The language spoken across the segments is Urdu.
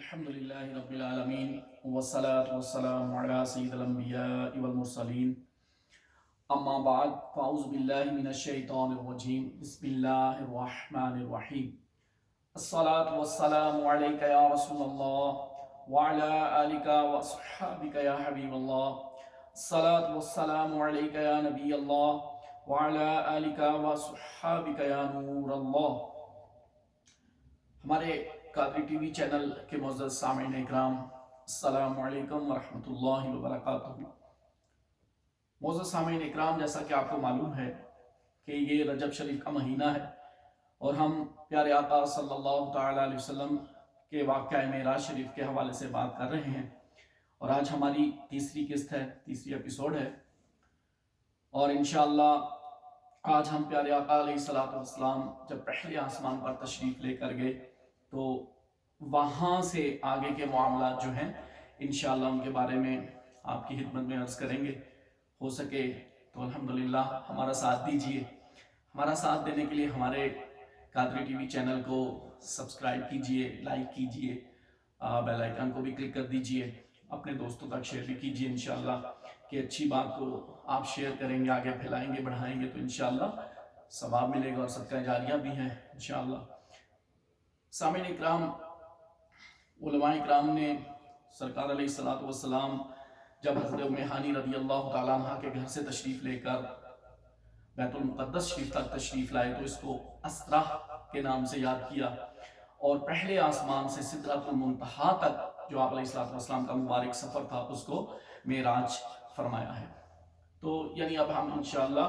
الحمد لله رب العالمين والصلاة والسلام على سيد الأنبياء والمرسلين أما بعد فأعوذ بالله من الشيطان الرجيم بسم الله الرحمن الرحيم الصلاة والسلام عليك يا رسول الله وعلى آلك وأصحابك يا حبيب الله الصلاة والسلام عليك يا نبي الله وعلى آلك وأصحابك يا نور الله. ہمارے قادری ٹی وی چینل کے معزز سامعین اکرام، السلام علیکم ورحمۃ اللہ وبرکاتہ. معزز سامعین اکرام، جیسا کہ آپ کو معلوم ہے کہ یہ رجب شریف کا مہینہ ہے اور ہم پیارے آقا صلی اللہ تعالیٰ علیہ وسلم کے واقعہ معراج شریف کے حوالے سے بات کر رہے ہیں، اور آج ہماری تیسری قسط ہے، تیسری ایپیسوڈ ہے، اور انشاءاللہ آج ہم پیارے آقا علیہ الصلوۃ والسلام جب پہلے آسمان پر تشریف لے کر گئے تو وہاں سے آگے کے معاملات جو ہیں انشاءاللہ ان کے بارے میں آپ کی خدمت میں عرض کریں گے. ہو سکے تو الحمدللہ ہمارا ساتھ دیجئے. ہمارا ساتھ دینے کے لیے ہمارے قادری ٹی وی چینل کو سبسکرائب کیجئے، لائک کیجئے، بیل آئیکن کو بھی کلک کر دیجئے، اپنے دوستوں تک شیئر بھی کیجئے انشاءاللہ کہ اچھی بات کو آپ شیئر کریں گے، آگے پھیلائیں گے، بڑھائیں گے تو انشاءاللہ ثواب ملے گا اور صدقہ جاریہ بھی ہے انشاءاللہ. سامعین اکرام، علماء اکرام نے سرکار علیہ الصلوۃ والسلام جب حضرت ام ہانی رضی اللہ تعالیٰ عنہ کے گھر سے تشریف لے کر بیت المقدس شریف تک تشریف لائے تو اس کو اسرا کے نام سے یاد کیا، اور پہلے آسمان سے سدرۃ المنتہا تک جو آپ علیہ الصلوۃ والسلام کا مبارک سفر تھا اس کو معراج فرمایا ہے. تو یعنی اب ہم انشاءاللہ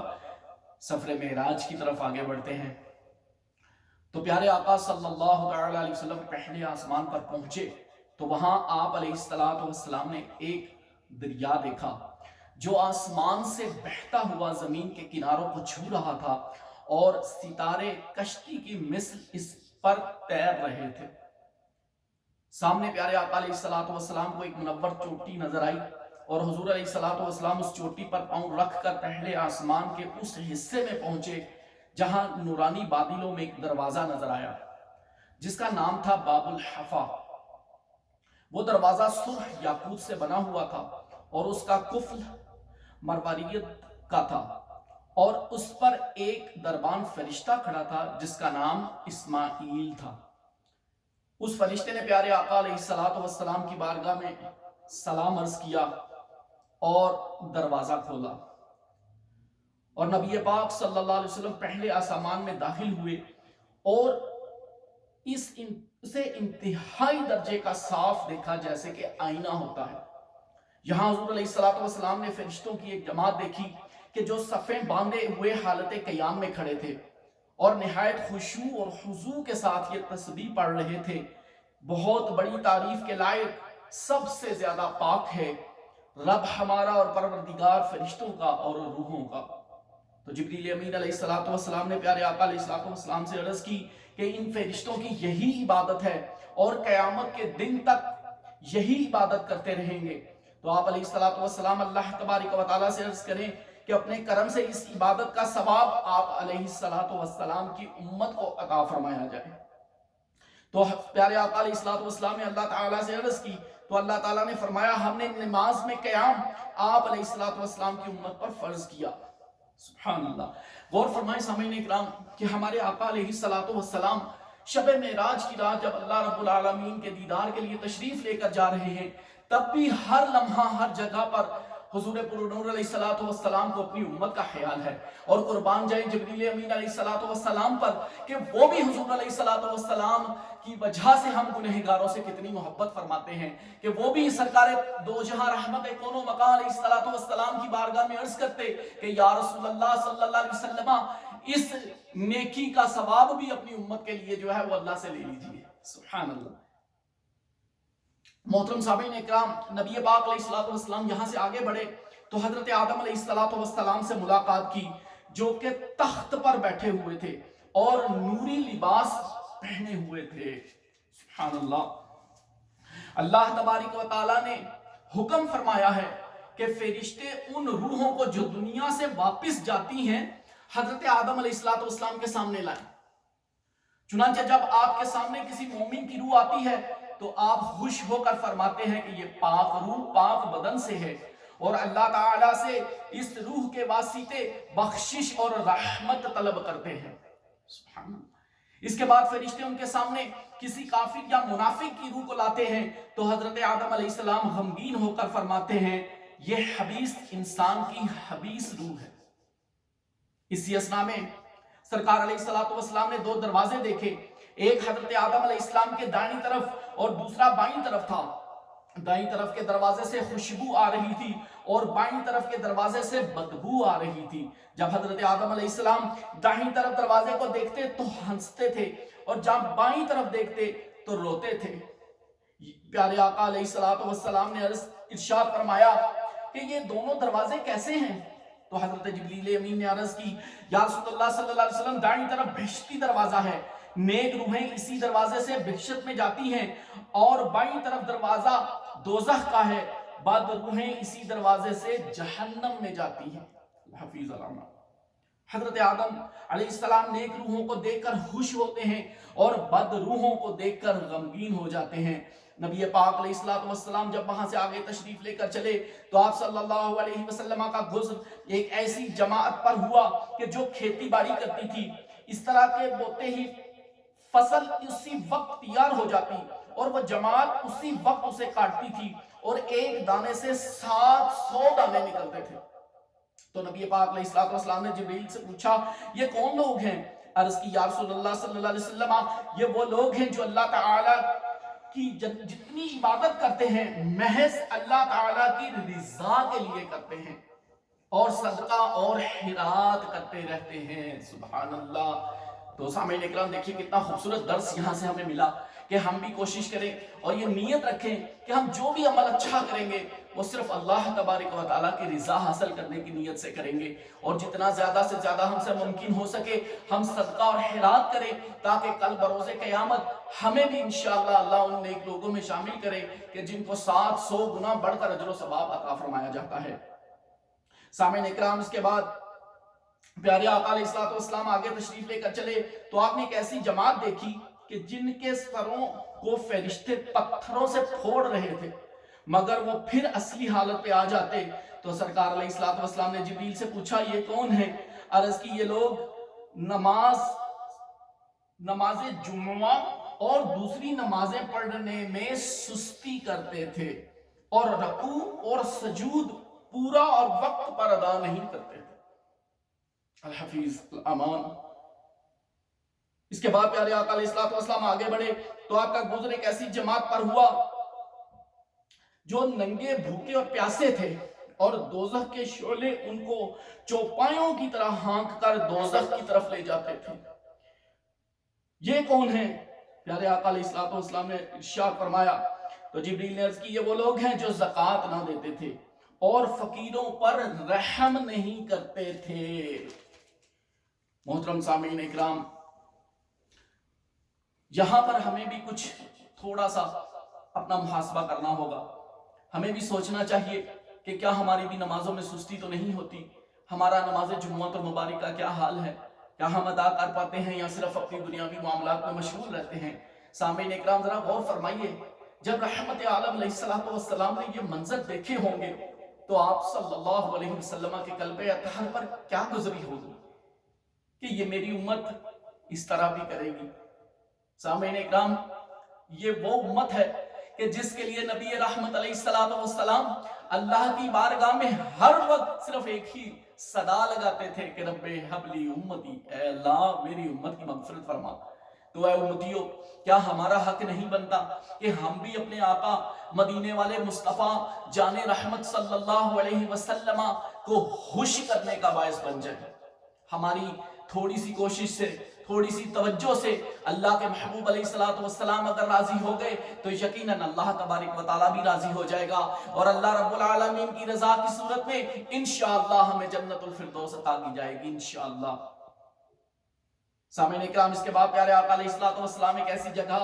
سفر معراج کی طرف آگے بڑھتے ہیں. تو پیارے آقا صلی اللہ تعالیٰ علیہ وسلم پہلے آسمان پر پہنچے تو وہاں آپ علیہ الصلوۃ والسلام نے ایک دریا دیکھا جو آسمان سے بہتا ہوا زمین کے کناروں کو چھو رہا تھا، اور ستارے کشتی کی مثل اس پر تیر رہے تھے. سامنے پیارے آقا علیہ الصلوۃ والسلام کو ایک منور چوٹی نظر آئی، اور حضور علیہ الصلوۃ والسلام اس چوٹی پر پاؤں رکھ کر پہلے آسمان کے اس حصے میں پہنچے جہاں نورانی بادلوں میں ایک دروازہ نظر آیا جس کا نام تھا باب الحفا. وہ دروازہ سرخ یاقوت سے بنا ہوا تھا اور اس کا قفل مرواریت کا تھا، اور اس پر ایک دربان فرشتہ کھڑا تھا جس کا نام اسماعیل تھا. اس فرشتے نے پیارے آقا علیہ الصلوۃ والسلام کی بارگاہ میں سلام عرض کیا اور دروازہ کھولا، اور نبی پاک صلی اللہ علیہ وسلم پہلے آسمان میں داخل ہوئے، اور اسے انتہائی درجے کا صاف دیکھا جیسے کہ آئینہ ہوتا ہے. یہاں حضور علیہ الصلوۃ والسلام نے فرشتوں کی ایک جماعت دیکھی کہ جو صفیں باندھے ہوئے حالت قیام میں کھڑے تھے اور نہایت خشوع اور خضوع کے ساتھ یہ تسبیح پڑھ رہے تھے: بہت بڑی تعریف کے لائق، سب سے زیادہ پاک ہے رب ہمارا اور پروردگار فرشتوں کا اور روحوں کا. تو جبریل امین علیہ الصلوۃ والسلام نے پیارے آقا علیہ الصلوۃ والسلام سے عرض کی کہ ان فرشتوں کی یہی عبادت ہے اور قیامت کے دن تک یہی عبادت کرتے رہیں گے. تو آپ علیہ الصلوۃ والسلام اللہ تبارک و تعالیٰ سے عرض کریں کہ اپنے کرم سے اس عبادت کا ثواب آپ علیہ الصلوۃ والسلام کی امت کو عطا فرمایا جائے. تو پیارے آقا علیہ الصلوۃ والسلام نے اللہ تعالیٰ سے عرض کی تو اللہ تعالیٰ نے فرمایا ہم نے نماز میں قیام آپ علیہ الصلوۃ والسلام کی امت پر فرض کیا. سبحان اللہ. غور فرمائیں سامعین اکرام کہ ہمارے آقا علیہ الصلوۃ والسلام شب معراج کی رات جب اللہ رب العالمین کے دیدار کے لیے تشریف لے کر جا رہے ہیں، تب بھی ہر لمحہ ہر جگہ پر حضور پرنور علیہ الصلوۃ والسلام کو اپنی امت کا خیال ہے. اور قربان جائیں جبریل امین علیہ الصلوۃ والسلام پر کہ وہ بھی حضور علیہ الصلوۃ والسلام کی وجہ سے ہم گنہگاروں سے کتنی محبت فرماتے ہیں کہ وہ بھی سرکار دو جہاں رحمت کون و مکان علیہ الصلوۃ والسلام کی بارگاہ میں عرض کرتے کہ یا رسول اللہ صلی اللہ علیہ وسلم اس نیکی کا ثواب بھی اپنی امت کے لیے جو ہے وہ اللہ سے لے لیجئے. سبحان اللہ. محترم سامعین اکرام، نبی پاک علیہ الصلوۃ والسلام یہاں سے آگے بڑھے تو حضرت آدم علیہ الصلوۃ والسلام سے ملاقات کی جو کہ تخت پر بیٹھے ہوئے تھے اور نوری لباس پہنے ہوئے تھے. سبحان اللہ. اللہ تبارک و تعالیٰ نے حکم فرمایا ہے کہ فرشتے ان روحوں کو جو دنیا سے واپس جاتی ہیں حضرت آدم علیہ الصلوۃ والسلام کے سامنے لائیں. چنانچہ جب آپ کے سامنے کسی مومن کی روح آتی ہے تو تو آپ خوش ہو کر فرماتے ہیں کہ یہ پاک روح پاک بدن سے ہے، اور اللہ تعالیٰ سے اس روح کے واسطے بخشش اور رحمت طلب کرتے ہیں۔ سبحان اللہ۔ اس کے بعد فرشتے ان کے سامنے کسی کافر یا منافق کی روح کو لاتے ہیں تو حضرت آدم علیہ السلام غمگین ہو کر فرماتے ہیں یہ حبیث انسان کی حبیث روح ہے۔ اسی اثنا میں سرکار علیہ السلام نے دو دروازے دیکھے، ایک حضرت آدم علیہ السلام کے دائیں طرف اور دوسرا بائیں طرف تھا۔ دائیں طرف کے دروازے سے خوشبو آ رہی تھی اور بائیں طرف کے دروازے سے بدبو آ رہی تھی۔ جب حضرت آدم علیہ السلام دائیں طرف دروازے کو دیکھتے تو ہنستے تھے اور جب بائیں طرف دیکھتے تو روتے تھے۔ پیارے آقا علیہ السلام نے ارشاد فرمایا کہ یہ دونوں دروازے کیسے ہیں؟ تو حضرت جبریل امین نے عرض کی یا رسول اللہ صلی اللہ علیہ وسلم دائیں طرف بہشتی دروازہ ہے، نیک روحیں اسی دروازے سے بہشت میں جاتی ہیں، اور بائیں طرف دروازہ دوزخ کا ہے، بد روحیں اسی دروازے سے جہنم میں جاتی ہیں۔ حفیظ علامہ حضرت آدم علیہ السلام نیک روحوں کو دیکھ کر خوش ہوتے ہیں اور بد روحوں کو دیکھ کر غمگین ہو جاتے ہیں۔ نبی پاک علیہ السلام جب وہاں سے آگے تشریف لے کر چلے تو آپ صلی اللہ علیہ وسلم کا گزر ایک ایسی جماعت پر ہوا کہ جو کھیتی باڑی کرتی تھی، اس طرح کے بوتے ہی فصل اسی وقت تیار ہو جاتی اور وہ جماعت اسی وقت اسے کاٹتی تھی اور ایک دانے سے 700 دانے نکلتے تھے۔ تو نبی پاک علیہ السلام نے جبریل سے پوچھا یہ کون لوگ ہیں؟ عرض کی یا رسول اللہ صلی اللہ علیہ وسلم یہ وہ لوگ ہیں جو اللہ تعالیٰ کی جتنی عبادت کرتے ہیں محض اللہ تعالیٰ کی رضا کے لیے کرتے ہیں اور صدقہ اور خیرات کرتے رہتے ہیں۔ سبحان اللہ۔ تو سامعین اکرام دیکھیے کتنا خوبصورت درس یہاں سے ہمیں ملا کہ ہم بھی کوشش کریں اور یہ نیت رکھیں کہ ہم جو بھی عمل اچھا کریں گے وہ صرف اللہ تبارک و تعالیٰ کی رضا حاصل کرنے کی نیت سے کریں گے، اور جتنا زیادہ سے زیادہ ہم سے ممکن ہو سکے ہم صدقہ اور خیرات کریں تاکہ کل بروز قیامت ہمیں بھی انشاءاللہ اللہ ان نیک لوگوں میں شامل کرے کہ جن کو 700 گنا بڑھ کر اجر و ثواب عطا فرمایا جاتا ہے۔ سامعین اکرام اس کے بعد پیارے آقا علیہ السلام آگے تشریف لے کر چلے تو آپ نے ایک ایسی جماعت دیکھی کہ جن کے سروں کو فرشتے پتھروں سے پھوڑ رہے تھے، مگر وہ پھر اصلی حالت پہ آ جاتے۔ تو سرکار علیہ السلام نے جبریل سے پوچھا یہ کون ہیں؟ عرض کی یہ لوگ نماز جمعہ اور دوسری نمازیں پڑھنے میں سستی کرتے تھے اور رکوع اور سجود پورا اور وقت پر ادا نہیں کرتے تھے۔ الحفیظ الامان۔ اس کے بعد پیارے آقا علیہ السلام آگے بڑھے تو آپ کا گزر ایک ایسی جماعت پر ہوا جو ننگے بھوکے اور پیاسے تھے اور دوزخ کے شعلے ان کو چوپایوں کی طرح ہانک کر دوزخ کی طرف لے جاتے تھے۔ یہ کون ہیں؟ پیارے آقا علیہ السلام نے ارشاد فرمایا تو جبریل نے عرض کی یہ وہ لوگ ہیں جو زکوٰۃ نہ دیتے تھے اور فقیروں پر رحم نہیں کرتے تھے۔ محترم سامعین اکرام، یہاں پر ہمیں بھی کچھ تھوڑا سا اپنا محاسبہ کرنا ہوگا۔ ہمیں بھی سوچنا چاہیے کہ کیا ہماری بھی نمازوں میں سستی تو نہیں ہوتی؟ ہمارا نماز جمعہ اور مبارک کا کیا حال ہے؟ کیا ہم ادا کر پاتے ہیں یا صرف اپنی دنیاوی معاملات میں مشغول رہتے ہیں؟ سامعین اکرام ذرا غور فرمائیے، جب رحمت عالم علیہ السلام نے یہ منظر دیکھے ہوں گے تو آپ صلی اللہ علیہ وسلم کے قلب اطہر پر کیا گزری ہوگی کہ یہ میری امت اس طرح بھی کرے گی؟ سامعین اکرام، یہ وہ امت ہے کہ جس کے لیے نبی رحمت علیہ السلام اللہ کی بارگاہ میں ہر وقت صرف ایک ہی صدا لگاتے تھے کہ رب حبلی امتی، اے اللہ میری امت کی مغفرت فرما۔ تو اے امتیوں، کیا ہمارا حق نہیں بنتا کہ ہم بھی اپنے آقا مدینے والے مصطفیٰ جان رحمت صلی اللہ علیہ وسلم کو خوش کرنے کا باعث بن جائے؟ ہماری تھوڑی سی کوشش سے، تھوڑی سی توجہ سے اللہ کے محبوب علیہ السلام اگر راضی ہو گئے تو یقیناً اللہ تبارک و تعالیٰ بھی راضی ہو جائے گا، اور اللہ رب العالمین کی رضا کی صورت میں انشاءاللہ ہمیں جنت الفردوس عطا کی جائے گی انشاءاللہ۔ سامعین اکرام، اس کے بعد پیارے آقا علیہ السلام ایک ایسی جگہ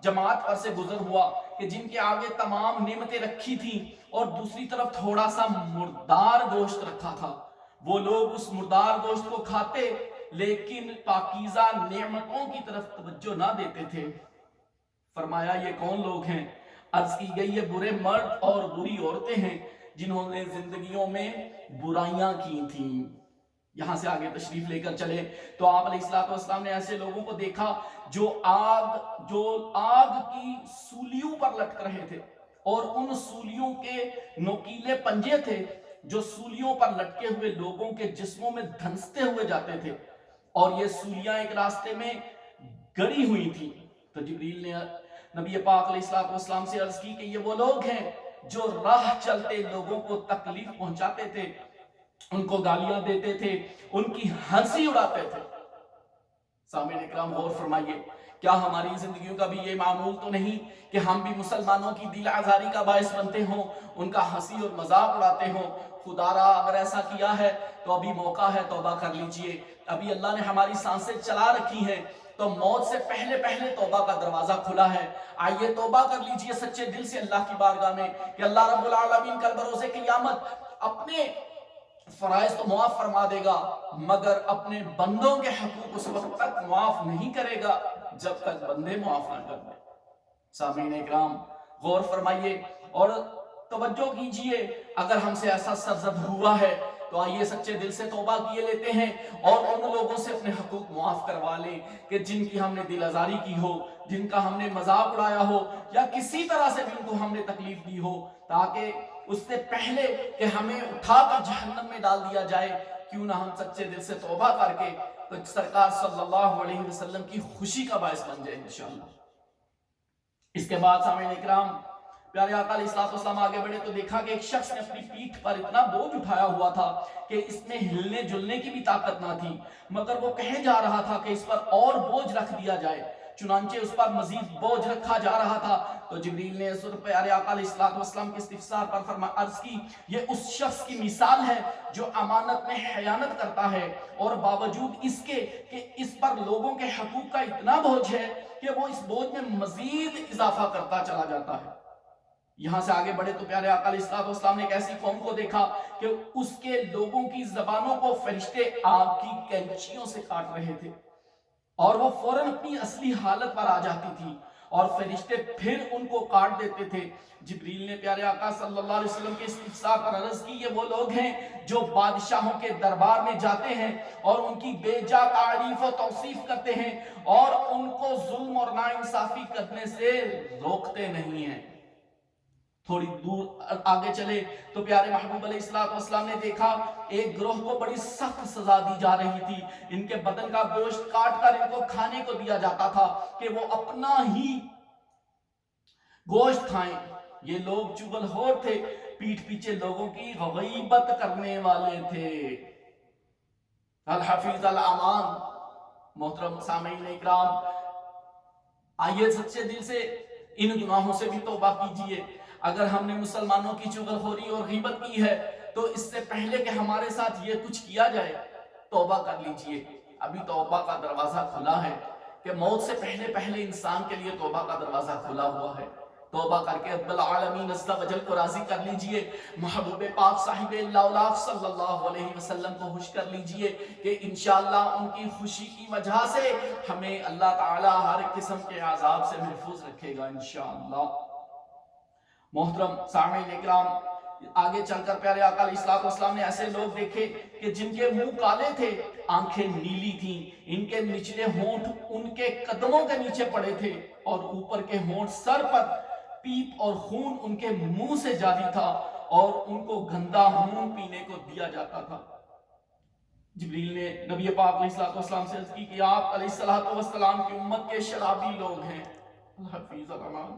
جماعت پر سے گزر ہوا کہ جن کے آگے تمام نعمتیں رکھی تھیں اور دوسری طرف تھوڑا سا مردار گوشت رکھا تھا۔ وہ لوگ اس مردار گوشت کو کھاتے لیکن پاکیزہ نعمتوں کی طرف توجہ نہ دیتے تھے۔ فرمایا یہ کون لوگ ہیں؟ عرض کی گئی یہ برے مرد اور بری عورتیں ہیں جنہوں نے زندگیوں میں برائیاں کی تھیں۔ یہاں سے آگے تشریف لے کر چلے تو آپ علیہ السلام نے ایسے لوگوں کو دیکھا جو آگ کی سولیوں پر لٹک رہے تھے، اور ان سولیوں کے نوکیلے پنجے تھے جو سولیوں پر لٹکے ہوئے لوگوں کے جسموں میں دھنستے ہوئے جاتے تھے، اور یہ سولیاں ایک راستے میں گڑی ہوئی تھی۔ تو جبریل نے نبی پاک علیہ السلام سے عرض کی کہ یہ وہ لوگ ہیں جو راہ چلتے لوگوں کو تکلیف پہنچاتے تھے، ان کو گالیاں دیتے تھے، ان کی ہنسی اڑاتے تھے۔ سامعین اکرام غور فرمائیے، کیا ہماری زندگیوں کا بھی یہ معمول تو نہیں کہ ہم بھی مسلمانوں کی دل آزاری کا باعث بنتے ہوں، ان کا ہنسی اور مذاق اڑاتے ہوں؟ خدا را اگر ایسا کیا ہے تو ابھی موقع ہے، توبہ کر لیجئے۔ ابھی اللہ نے ہماری سانسیں چلا رکھی ہیں، تو موت سے پہلے توبہ کا دروازہ کھلا ہے۔ آئیے توبہ کر لیجئے سچے دل سے اللہ کی بارگاہ میں کہ اللہ رب العالمین کل بروز قیامت اپنے فرائض تو معاف فرما دے گا، مگر اپنے بندوں کے حقوق اس وقت تک معاف نہیں کرے گا جب تک بندے معاف نہ کر دیں۔ سامعین اکرام غور فرمائیے اور توجہ کیجئے، اگر ہم سے ایسا سرزد ہوا ہے تو آئیے سچے دل سے توبہ کیے لیتے ہیں اور ان لوگوں سے اپنے حقوق معاف کروا لیں کہ جن کی ہم نے دل آزاری کی ہو، جن کا ہم نے مذاق اڑایا ہو، یا کسی طرح سے بھی ان کو ہم نے تکلیف دی ہو، تاکہ اس سے پہلے کہ ہمیں اٹھا کر جہنم میں ڈال دیا جائے، کیوں نہ ہم سچے دل سے توبہ کر کے تو سرکار صلی اللہ علیہ وسلم کی خوشی کا باعث بن جائے انشاءاللہ۔ اس کے بعد سامعین اکرام پیارے آقا علیہ السلام آگے بڑھے تو دیکھا کہ ایک شخص نے اپنی پیٹھ پر اتنا بوجھ اٹھایا ہوا تھا کہ اس میں ہلنے جلنے کی بھی طاقت نہ تھی، مگر وہ کہے جا رہا تھا کہ اس پر اور بوجھ رکھ دیا جائے، چنانچہ اس پر مزید بوجھ رکھا جا رہا تھا۔ تو جبریل نے پیارے آقا علیہ السلام کے استفسار پر عرض کی یہ اس شخص کی مثال ہے جو امانت میں خیانت کرتا ہے، اور باوجود اس کے کہ اس پر لوگوں کے حقوق کا اتنا بوجھ ہے کہ وہ اس بوجھ میں مزید اضافہ کرتا چلا جاتا ہے۔ یہاں سے آگے بڑھے تو پیارے آقا علیہ السلام نے ایک ایسی قوم کو دیکھا کہ اس کے لوگوں کی زبانوں کو فرشتے آگ کی کینچیوں سے کاٹ رہے تھے، اور وہ فوراً اپنی اصلی حالت پر آ جاتی تھی اور فرشتے پھر ان کو کاٹ دیتے تھے۔ جبریل نے پیارے آقا صلی اللہ علیہ وسلم کے استفسار پر عرض کی یہ وہ لوگ ہیں جو بادشاہوں کے دربار میں جاتے ہیں اور ان کی بے جا تعریف و توصیف کرتے ہیں اور ان کو ظلم اور ناانصافی کرنے سے روکتے نہیں ہیں۔ تھوڑی دور آگے چلے تو پیارے محبوب علیہ السلام نے دیکھا ایک گروہ کو بڑی سخت سزا دی جا رہی تھی، ان کے بدن کا گوشت کاٹ کر ان کو کھانے کو دیا جاتا تھا کہ وہ اپنا ہی گوشت کھائیں۔ یہ لوگ چغل خور تھے، پیٹھ پیچھے لوگوں کی غیبت کرنے والے تھے۔ الحفیظ الامان۔ محترم سامعین اکرام آئیے سچے دل سے ان گناہوں سے بھی توبہ کیجئے۔ اگر ہم نے مسلمانوں کی چغل خوری اور غیبت کی ہے تو اس سے پہلے کہ ہمارے ساتھ یہ کچھ کیا جائے توبہ کر لیجئے۔ ابھی توبہ کا دروازہ کھلا ہے کہ موت سے پہلے انسان کے لیے توبہ کا دروازہ کھلا ہوا ہے۔ توبہ کر کے رب العالمین عز و جل کو راضی کر لیجئے، محبوب پاک صاحب اللہ صلی اللہ علیہ وسلم کو خوش کر لیجئے کہ انشاءاللہ ان کی خوشی کی وجہ سے ہمیں اللہ تعالی ہر قسم کے عذاب سے محفوظ رکھے گا انشاءاللہ۔ محترم سامعین اکرام آگے چل کر پیارے آقا علیہ السلام نے ایسے لوگ دیکھے کہ جن کے منہ کالے تھے، آنکھیں نیلی تھیں، ان کے نچلے ہونٹ ان کے قدموں کے نیچے پڑے تھے اور اوپر کے ہونٹ سر پر پیپ اور خون ان کے منہ سے جاری تھا اور ان کو گندا خون پینے کو دیا جاتا تھا۔ جبریل نے نبی پاک علیہ السلام سے عرض کی کہ آپ علیہ السلام کی امت کے شرابی لوگ ہیں۔ الحفیظ الامان۔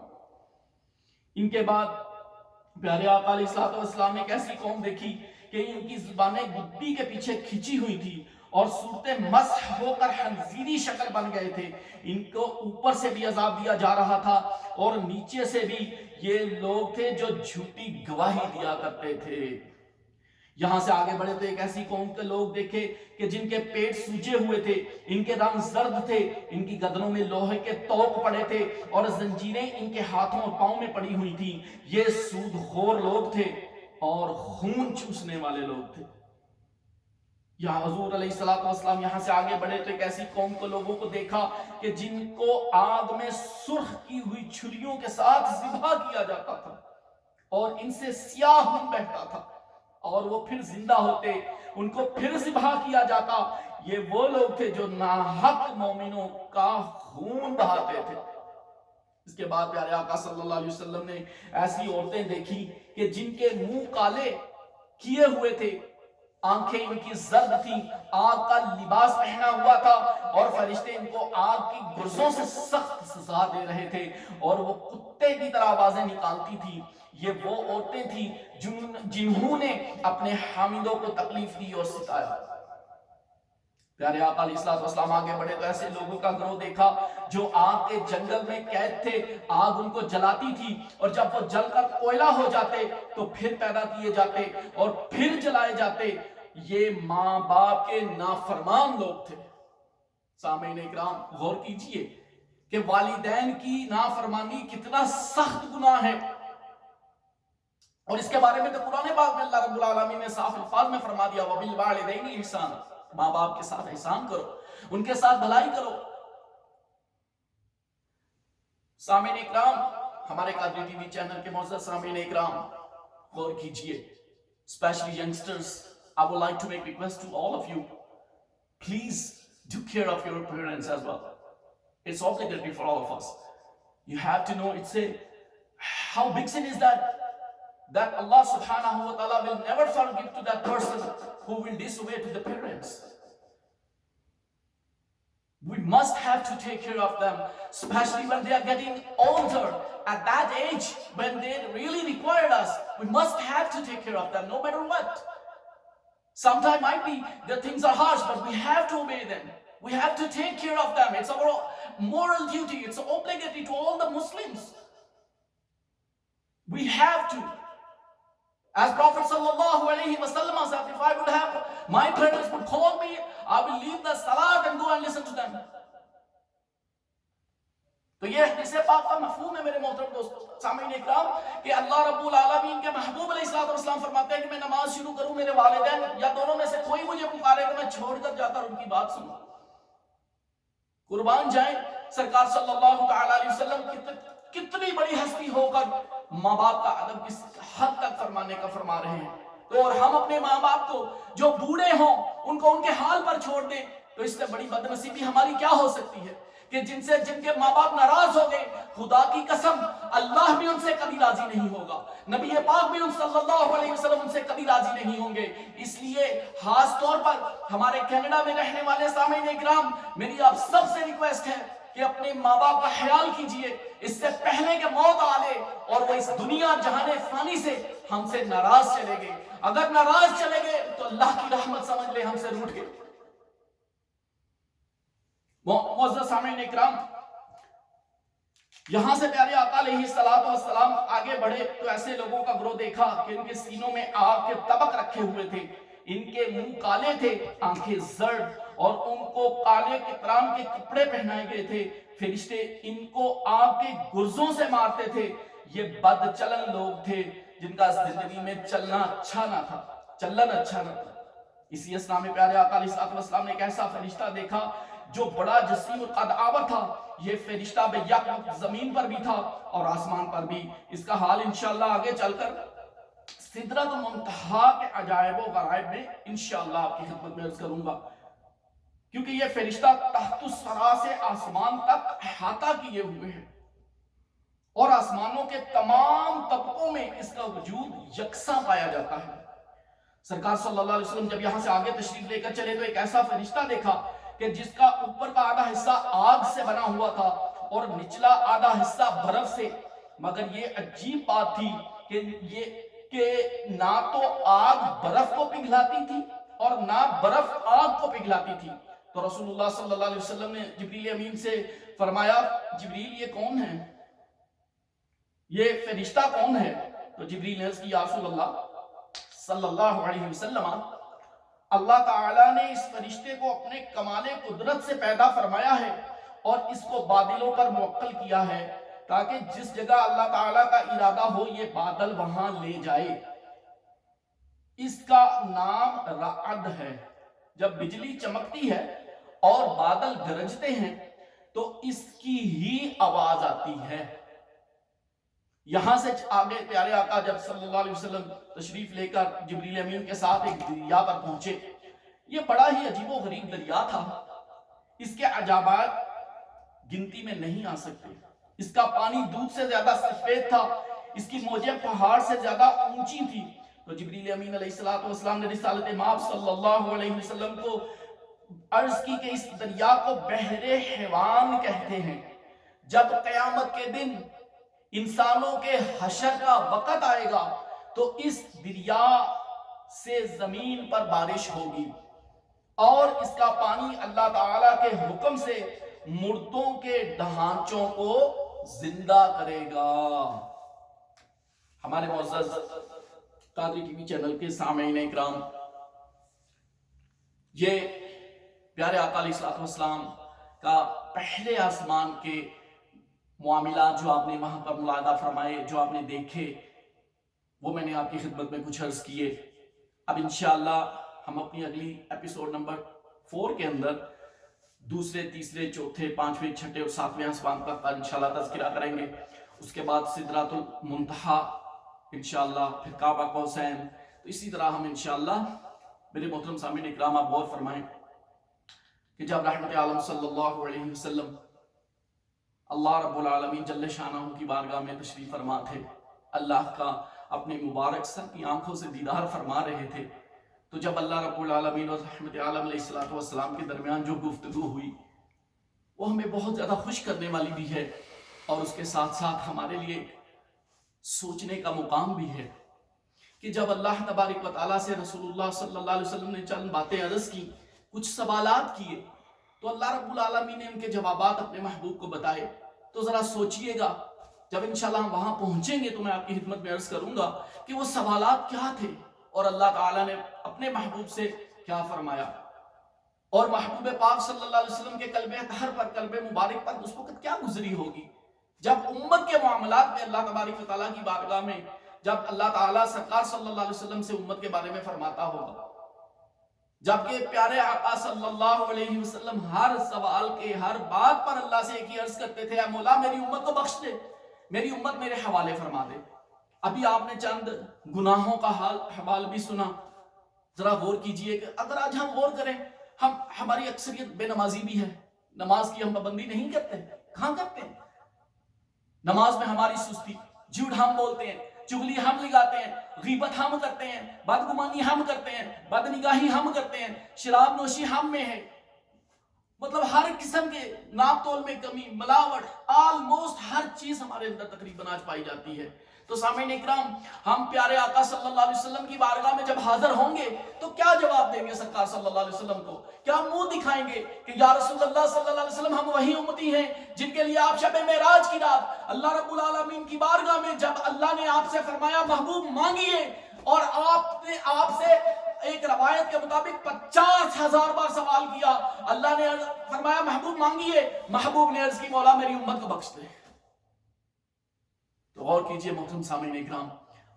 ان کے بعد پیارے آقا علیہ السلام نے ایک ایسی قوم دیکھی کہ ان کی زبانیں گدی کے پیچھے کھچی ہوئی تھی اور صورتیں مسح ہو کر خنزیری شکل بن گئے تھے۔ ان کو اوپر سے بھی عذاب دیا جا رہا تھا اور نیچے سے بھی۔ یہ لوگ تھے جو جھوٹی گواہی دیا کرتے تھے۔ یہاں سے آگے بڑھے تو ایک ایسی قوم کے لوگ دیکھے کہ جن کے پیٹ سوجے ہوئے تھے، ان کے رنگ زرد تھے، ان کی گردنوں میں لوہے کے توق پڑے تھے اور زنجیریں ان کے ہاتھوں اور پاؤں میں پڑی ہوئی تھی۔ یہ سود خور لوگ تھے اور خون چوسنے والے لوگ تھے۔ یا حضور علیہ الصلوۃ والسلام یہاں سے آگے بڑھے تو ایک ایسی قوم کو لوگوں کو دیکھا کہ جن کو آگ میں سرخ کی ہوئی چھریوں کے ساتھ ذبح کیا جاتا تھا اور ان سے سیاہ خون بہتا تھا اور وہ پھر زندہ ہوتے، ان کو پھر ذبح کیا جاتا۔ یہ وہ لوگ تھے جو ناحق مومنوں کا خون بہاتے تھے۔ اس کے بعد پیارے آقا صلی اللہ علیہ وسلم نے ایسی عورتیں دیکھی کہ جن کے منہ کالے کیے ہوئے تھے، آنکھیں ان کی زرد تھیں، آگ کا لباس پہنا ہوا تھا اور فرشتے ان کو آگ کی گرزوں سے سخت سزا دے رہے تھے اور وہ کتے کی طرح آوازیں نکالتی تھی۔ یہ وہ عورتیں تھیں جنہوں نے اپنے حامدوں کو تکلیف دی اور ستایا۔ پیارے آقا علیہ السلام آگے بڑھے تو ایسے لوگوں کا گروہ دیکھا جو آگ کے جنگل میں قید تھے، آگ ان کو جلاتی تھی اور جب وہ جل کر کوئلہ ہو جاتے تو پھر پیدا کیے جاتے اور پھر جلائے جاتے۔ یہ ماں باپ کے نافرمان لوگ تھے۔ سامعین اکرام غور کیجئے کہ والدین کی نافرمانی کتنا سخت گناہ ہے، اور اس کے بارے میں تو قرآن پاک میں اللہ رب العالمین نے صاف الفاظ میں فرما دیا وَبِالْوَالِدَيْنِ احسان، ماں باپ کے ساتھ احسان کرو، ان کے ساتھ بھلائی کرو۔ سامعین اکرام، ہمارے قادری ٹی وی چینل کے معزز سامعین اکرام غور کیجئے، especially youngsters, I would like to make request to all of you, please do care of your parents as well. It's obligatory for all of us. You have to know, how big sin is that Allah subhanahu wa ta'ala will never forgive to that person who will disobey to the parents. We must have to take care of them, especially when they are getting older. At that age, when they really require us, we must have to take care of them no matter what. Sometimes might be the things are harsh, but we have to obey them. We have to take care of them. It's our moral duty. It's obligatory to all the Muslims. We have to. As Prophet sallallahu alaihi wasallam said, if I would have, my parents would call me, I will leave the salat and go and listen to them. تو یہ حدیث پاک کا مفہوم ہے میرے محترم دوست سامعین اکرام کہ اللہ رب العالمین کے محبوب علیہ السلام فرماتے ہیں کہ میں نماز شروع کروں، میرے والدین یا دونوں میں سے کوئی مجھے پکارے تو میں چھوڑ کر جاتا اور ان کی بات سنوں۔ قربان جائیں، سرکار صلی اللہ علیہ وسلم کتنی بڑی ہستی ہو کر ماں باپ کا ادب کس حد تک فرمانے کا فرما رہے ہیں، تو اور ہم اپنے ماں باپ کو جو بوڑھے ہوں ان کو ان کے حال پر چھوڑ دیں تو اس سے بڑی بدنصیبی ہماری کیا ہو سکتی ہے کہ جن کے ماں باپ ناراض ہو گئے، خدا کی قسم اللہ بھی ان سے کبھی راضی نہیں ہوگا، نبی پاک بھی صلی اللہ علیہ وسلم ان سے کبھی راضی نہیں ہوں گے۔ اس لیے خاص طور پر ہمارے کینیڈا میں رہنے والے سامعین اکرام، میری آپ سب سے ریکویسٹ ہے کہ اپنے ماں باپ کا خیال کیجئے اس سے پہلے کہ موت آ لے اور وہ اس دنیا جہان فانی سے ہم سے ناراض چلے گئے۔ اگر ناراض چلے گئے تو اللہ کی رحمت سمجھ لے ہم سے روٹ گئے۔ معزز سامعین اکرام، یہاں سے پیارے آقا علیہ السلام آگے بڑھے تو ایسے لوگوں کا گروہ دیکھا کہ ان کے سینوں میں آگ کے طبق رکھے ہوئے تھے، ان کے منہ کالے تھے، آنکھیں زرد، اور ان کو کالے کتران کے کپڑے پہنائے گئے تھے۔ فرشتے ان کو آگ کے گرزوں سے مارتے تھے۔ یہ بد چلن لوگ تھے جن کا زندگی میں چلنا اچھا نہ تھا، چلن اچھا نہ تھا۔ اسی اسلام میں پیارے آقا علیہ السلام نے ایک ایسا فرشتہ دیکھا جو بڑا جسیم القد آور تھا۔ یہ فرشتہ بے یک وقت زمین پر بھی تھا اور آسمان پر بھی۔ اس کا حال انشاءاللہ آگے چل کر سدرۃ المنتہا کے عجائب و غرائب میں انشاءاللہ آپ کی خدمت میں عرض کروں گا، کیونکہ یہ فرشتہ تحت الثری سے آسمان تک احاطہ کیے ہوئے ہیں اور آسمانوں کے تمام طبقوں میں اس کا وجود یکساں پایا جاتا ہے۔ سرکار صلی اللہ علیہ وسلم جب یہاں سے آگے تشریف لے کر چلے تو ایک ایسا فرشتہ دیکھا کہ جس کا اوپر کا آدھا حصہ آگ سے بنا ہوا تھا اور نچلا آدھا حصہ برف سے، مگر یہ عجیب بات تھی کہ نہ تو آگ برف کو پگھلاتی تھی اور نہ برف آگ کو پگھلاتی تھی۔ تو رسول اللہ صلی اللہ علیہ وسلم نے جبریل امین سے فرمایا، جبریل یہ کون ہے، یہ فرشتہ کون ہے؟ تو جبریل نے عرض کی، یا رسول اللہ صلی اللہ علیہ وسلم، اللہ تعالیٰ نے اس فرشتے کو اپنے کمال قدرت سے پیدا فرمایا ہے اور اس کو بادلوں پر موکل کیا ہے تاکہ جس جگہ اللہ تعالیٰ کا ارادہ ہو یہ بادل وہاں لے جائے۔ اس کا نام رعد ہے۔ جب بجلی چمکتی ہے اور بادل گرجتے ہیں تو اس کی ہی آواز آتی ہے۔ یہاں سے آگے پیارے آقا جب صلی اللہ علیہ وسلم تشریف لے کر جبریل امین کے ساتھ ایک دریا پر پہنچے، یہ بڑا ہی عجیب و غریب دریا تھا، اس کے عجائبات گنتی میں نہیں آ سکتے۔ اس کا پانی دودھ سے زیادہ سفید تھا، اس کی موجیں پہاڑ سے زیادہ اونچی تھی۔ تو جبریل امین علیہ السلام نے رسالت مآب صلی اللہ علیہ وسلم کو عرض کی کہ اس دریا کو بحر حیوان کہتے ہیں۔ جب قیامت کے دن انسانوں کے حشر کا وقت آئے گا تو اس دریا سے زمین پر بارش ہوگی اور اس کا پانی اللہ تعالیٰ کے حکم سے مردوں کے ڈھانچوں کو زندہ کرے گا۔ ہمارے معزز قادری ٹی وی چینل کے سامعین اکرام، یہ پیارے آقا علیہ السلام کا پہلے آسمان کے معاملات جو آپ نے وہاں پر ملاحظہ فرمائے، جو آپ نے دیکھے، وہ میں نے آپ کی خدمت میں کچھ عرض کیے۔ اب انشاءاللہ ہم اپنی اگلی ایپیسوڈ نمبر 4 کے اندر دوسرے، تیسرے، چوتھے، پانچویں، چھٹے اور ساتویں آسمان کا انشاءاللہ تذکرہ کریں گے۔ اس کے بعد سدرۃ المنتہا انشاءاللہ، پھر کعبہ قوسین۔ تو اسی طرح ہم انشاءاللہ، میرے محترم سامعین اکرام، آپ غور فرمائیں کہ جب رحمت عالم صلی اللہ علیہ وسلم اللہ رب العالمین جل شانہ کی بارگاہ میں تشریف فرما تھے، اللہ کا اپنے مبارک سر کی آنکھوں سے دیدار فرما رہے تھے، تو جب اللہ رب العالمین اور رحمت عالم علیہ السلام کے درمیان جو گفتگو ہوئی وہ ہمیں بہت زیادہ خوش کرنے والی بھی ہے، اور اس کے ساتھ ساتھ ہمارے لیے سوچنے کا مقام بھی ہے کہ جب اللہ تبارک و تعالیٰ سے رسول اللہ صلی اللہ علیہ وسلم نے چند باتیں عرض کی، کچھ سوالات کیے، تو اللہ رب العالمین نے ان کے جوابات اپنے محبوب کو بتائے۔ تو ذرا سوچئے گا، جب انشاءاللہ ہم وہاں پہنچیں گے تو میں آپ کی خدمت میں عرض کروں گا کہ وہ سوالات کیا تھے اور اللہ تعالیٰ نے اپنے محبوب سے کیا فرمایا، اور محبوب پاک صلی اللہ علیہ وسلم کے قلب اطہر پر، قلب مبارک پر اس وقت کیا گزری ہوگی جب امت کے معاملات میں اللہ تبارک و تعالیٰ کی بارگاہ میں جب اللہ تعالیٰ سرکار صلی اللہ علیہ وسلم سے امت کے بارے میں فرماتا ہوگا، جبکہ پیارے آقا صلی اللہ علیہ وسلم ہر سوال کے، ہر بات پر اللہ سے ایک ہی عرض کرتے تھے، اے مولا میری امت کو بخش دے، میری امت میرے حوالے فرما دے۔ ابھی آپ نے چند گناہوں کا حوال بھی سنا، ذرا غور کیجئے کہ اگر آج ہم غور کریں، ہماری اکثریت بے نمازی بھی ہے، نماز کی ہم پابندی نہیں کرتے، کہاں کرتے ہیں؟ نماز میں ہماری سستی، جھوٹ ہم بولتے ہیں، چغلی ہم لگاتے ہیں، غیبت ہم کرتے ہیں، بدگمانی ہم کرتے ہیں، بدنگاہی ہم کرتے ہیں، شراب نوشی ہم میں ہے، مطلب ہر قسم کے ناپ تول میں کمی، ملاوٹ، آلموسٹ ہر چیز ہمارے اندر تقریباً آج پائی جاتی ہے۔ تو سامعین اکرام، ہم پیارے آقا صلی اللہ علیہ وسلم کی بارگاہ میں جب حاضر ہوں گے تو کیا جواب دیں گے سرکار صلی اللہ علیہ وسلم کو؟ کیا منہ دکھائیں گے کہ یا رسول اللہ صلی اللہ علیہ وسلم، ہم وہی امتی ہیں جن کے لیے آپ شب معراج کی رات اللہ رب العالمین کی بارگاہ میں جب اللہ نے آپ سے فرمایا محبوب مانگیے، اور آپ نے آپ سے ایک روایت کے مطابق 50,000 بار سوال کیا، اللہ نے فرمایا محبوب مانگیے، محبوب نے عرض کی مولا میری امت کو بخش دے۔ تو غور کیجئے محترم سامعین اکرام،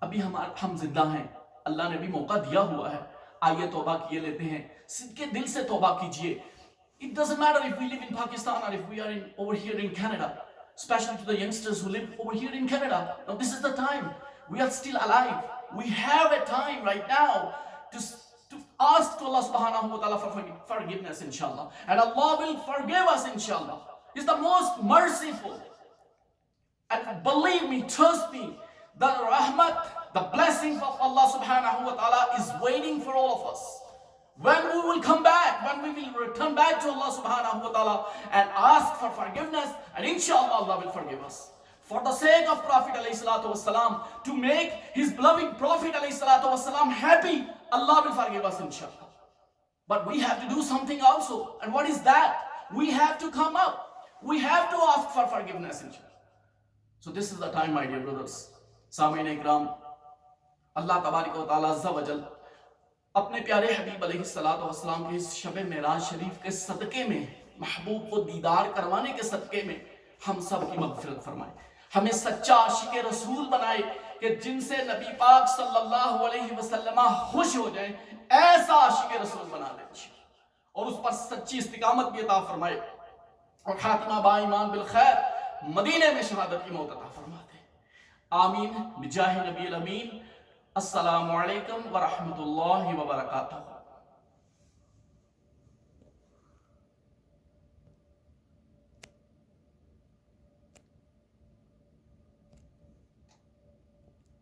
ابھی ہم زندہ ہیں، اللہ نے بھی موقع دیا ہوا ہے، آئیے توبہ کیے لیتے ہیں، صدقے دل سے توبہ کیجئے۔ It doesn't matter if we live in Pakistan or if we are over here in Canada, especially to the youngsters who live over here in Canada. Now this is the time. We are still alive. We have a time right now to ask to Allah subhanahu wa ta'ala for forgiveness, inshallah. And Allah will forgive us, inshallah. He's the most merciful. And believe me, trust me, the rahmat, the blessings of Allah subhanahu wa ta'ala is waiting for all of us. When we will come back, when we will return back to Allah subhanahu wa ta'ala and ask for forgiveness, and inshallah Allah will forgive us. For the sake of Prophet alayhi salatu wasalam, to make his beloved Prophet alayhi salatu wasalam happy, Allah will forgive us inshallah. But we have to do something also. And what is that? We have to come up. We have to ask for forgiveness inshallah. So this is the time, my dear brothers. سامعین اکرام، اللہ تبارک و تعالیٰ عز و جل اپنے پیارے حبیب علیہ السلام کے اس شب معراج شریف کے صدقے میں، محبوب کو دیدار کروانے کے صدقے میں ہم سب کی مغفرت فرمائے، ہمیں سچا عاشق رسول بنائے کہ جن سے نبی پاک صلی اللہ علیہ وسلم خوش ہو جائیں، ایسا عاشق رسول بنا دیں۔ اور اس پر سچی استقامت بھی عطا فرمائے، اور خاتمہ با ایمان بالخیر مدینے میں شہادت کی موت عطا فرما دے۔ آمین بجاہ نبی الامین۔ السلام علیکم ورحمۃ اللہ وبرکاتہ۔